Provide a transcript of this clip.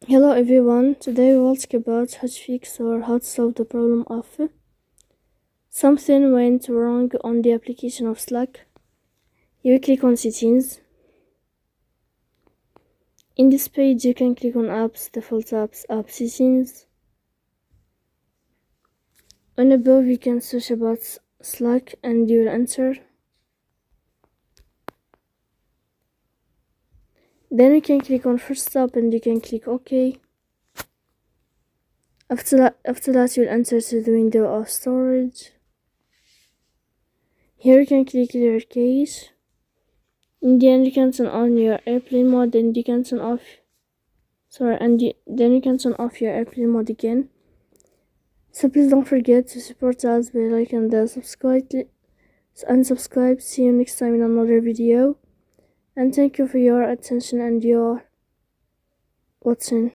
Hello everyone, today we will talk about how to fix or how to solve the problem of something went wrong on the application of Slack. You click on settings. In this page you can click on apps, default apps, app settings. On above you can search about Slack and you will enter. Then you can click on first step and you can click OK. After that you'll enter to the window of storage. Here you can click clear cache. In the end you can turn on your airplane mode and you can turn off then you can turn off your airplane mode again. So please don't forget to support us by liking and subscribe. See you next time in another video, and thank you for your attention and your watching.